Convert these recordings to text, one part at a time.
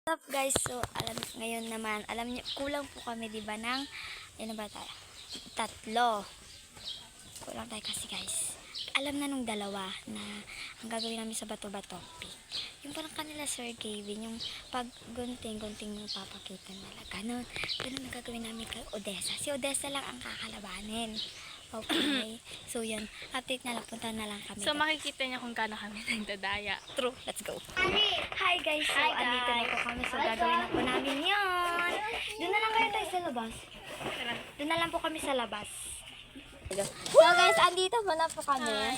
What's up guys? So, ngayon naman, alam niyo, kulang po kami, di ba, ng, ano ba tayo? 3. Kulang tayo kasi guys. Alam na nung dalawa na ang gagawin namin sa bato-bato pick. Yung parang kanila Sir Kevin, yung pag gunting-gunting yung papakita nila. Ganun ang gagawin namin kay Odessa. Si Odessa lang ang kakalabanin. Okay. So, yun. Update na lang. Punta na lang kami. So, makikita niya kung gaano kami nagdadaya. True. Let's go. Hi guys. So, andito na po kami. So, gagawin na po namin yun. Doon na lang kayo tayo sa labas. Doon na lang po kami sa labas. So, guys, andito po na po kami.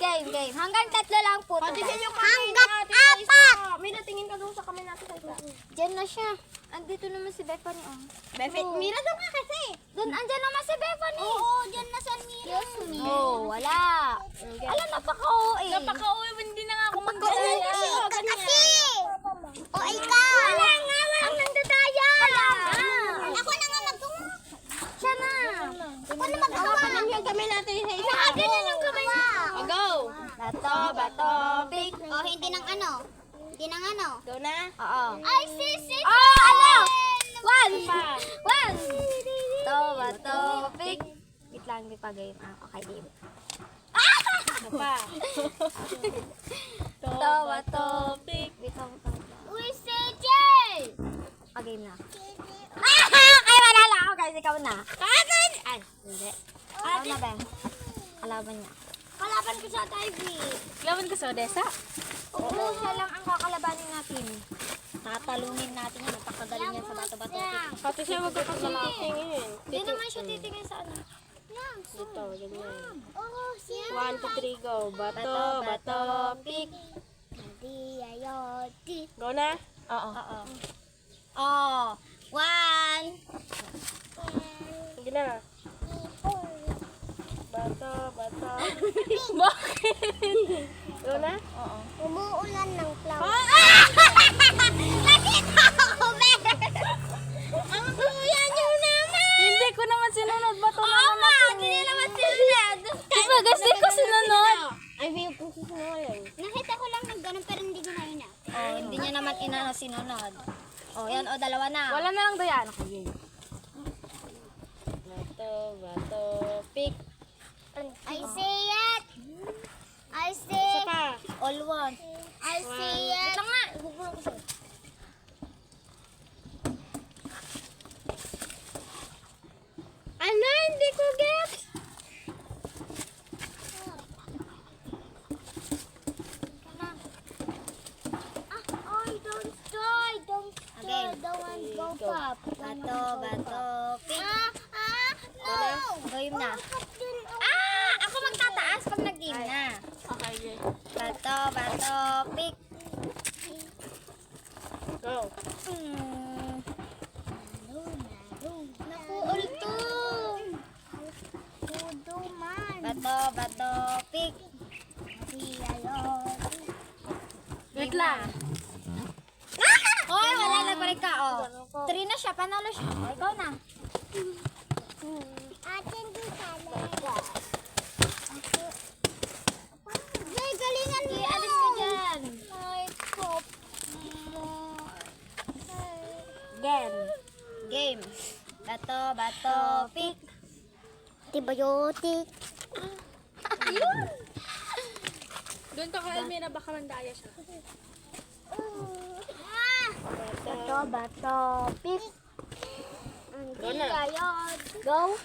Game. Hanggang 3 lang po. Hanggang 4! May natingin ka doon sa kami natin sa isa. Diyan na siya. Andito naman si Bethany. Mira daw nga kasi. Doon, andyan naman si Bethany. Oo, dyan na sa Mira. Oh, wala. Alam, napaka-OA. Napaka-uwi, hindi na nga ako Ganyan kasi. Kasi. O, ikaw. Wala nga, walang nandadaya. Ako na nga magtungo. Siya na. Ako na magawa. Yung kami natin sa isa. Ganyan ang kamay mo. Go! Bato, pick. O, hindi ng ano. Hindi ng ano. Go na. Oo. Ay, sis. Oh, ano? 1. Bato, pick. Wait lang, di pa game. Okay, game. Ano pa? Bato, pick. Wait lang. Uy, CJ. Game na. Ay, wala lang ako guys. Ikaw na. Kagan! Ay, hindi. Ikaw na ba? Kalaban niya. Kalaban ko sa Tybee. Laban ka sa Odessa? Oo, siya lang ang kakalabanin natin. Tatalunin natin yan. Napakagaling yan sa bato-bato. Pati siya wag ka kasi titingin. Hindi naman siya titingin sa ano. Dito, ganyan. Oo, siya. 1, 2, 3, go. Bato, pick. Di ayo. Di. Go na? Oo. Oh, 1. Sige na. Bato. Bakit? Go na? Oo. Umuulan ng cloud. Nakita ako, Mer! Ang kuya niyo naman. Hindi ko naman sinunod. Bato Oo naman nga, ako. hindi naman sinunod. Diba, kasi ko sinunod. Ay, may kung susunod. Nakita ko lang ng ganun pero hindi ko na yun. Oh, hindi niya naman sinunod. Oh, yan. O, 2 na. Wala na lang dayaan. Okay. Bato, pick. I see it. I see Isa it. pa. All 1. I see Ito it. nga. Bubulong ko sa'yo. Ano? Hindi ko get. Ay, don't die. Don't die. Again. Don't want go Go. pop. Bato, pick. No. Game na. Pop din ako. Ako magtataas pag nag-game na. Okay, okay. Bato, pick. Go. Naku, ulto. Tudo man. Bato, pick. Di ayo. Wait lang. Hoy, wala na balik ka, oh. 3 na siya, panalo siya. O, ikaw na. Atin din talaga. Jay, galingan mo. Alis ka dyan. Ay, pop. Game. Bato, pick. Antibiotic. Doon ka kay Almira, baka mandaya siya. Bato, pick. Go na. Kayod. Go.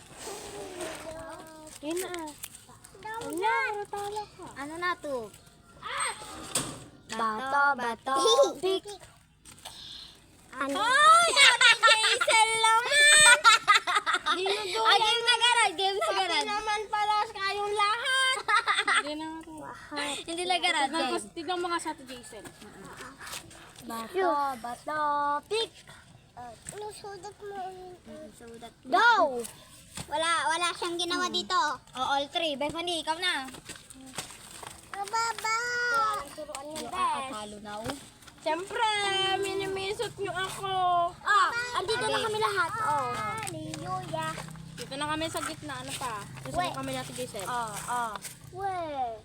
Yun na. Wala. Tala ka. Ano na to? Bato, pick. Ano? Hoy! Jason naman! Game na garad. Naman pala kayong lahat. Hindi na nga to. Hindi na garad. Tignan mo nga sa to, Jason. Bato, pick. Nusudat mo. Go! Wala siyang ginawa dito. Oh, all 3. Bethany, ikaw na. Baba. Kakatalo na, oh. Siyempre, minimisot niyo ako. Andito na kami lahat. Oh. Hallelujah. Dito na kami sa gitna. Ano pa? Susunod kami natin, Jason. Oh. Weh.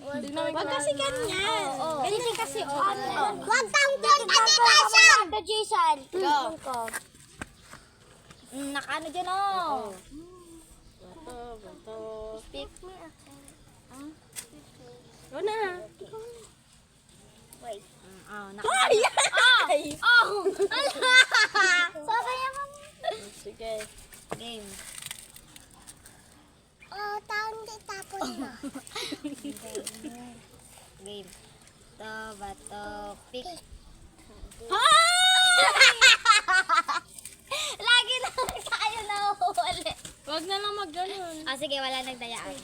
Wag kasi ganyan. Oo. Titig kasi, Huwag kang punta dito, Jason! Jason! Go. Nakano dyan oh. Bato. Speak me. Go na. Wait. Ay! Oh! Sabayan mo. Sige. Game. Oh, taon di tapon mo. Game. To, bato, pick. Lagi na tayo nahuhuli. Wag na lang mag-ganon. Ah, sige, wala nagdayaan.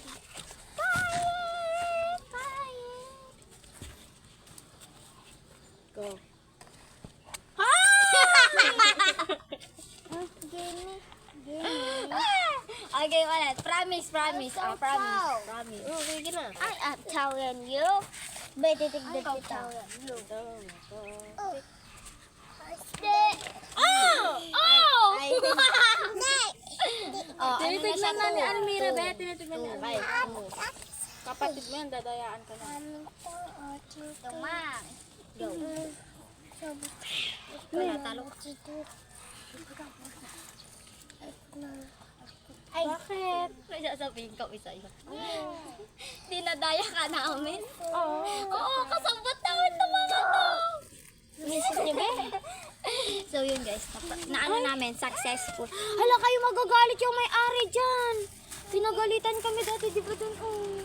Go. Okay, wala. Promise. Oh, promise. Sige na. I am telling you. May titignan kita. Oh! Oh, ano na siya Tinitignan na ni to? Almira, be. Tinitignan ni Almira. Kapatid mo yan, dadayaan ka na. Tumang. Go. Wala, talo ka. Ay, Bakit? May sasabihin ko isa-isa. Dinadaya ka namin. Oo. Oo, kasambot namin ng mga to. misis niyo ba? So yun guys, naano namin, successful. Hala, kayo magagalit yung may-ari dyan. Pinagalitan kami dati, di ba dun? Oh.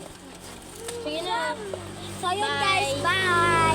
Sige na. So yun guys, bye!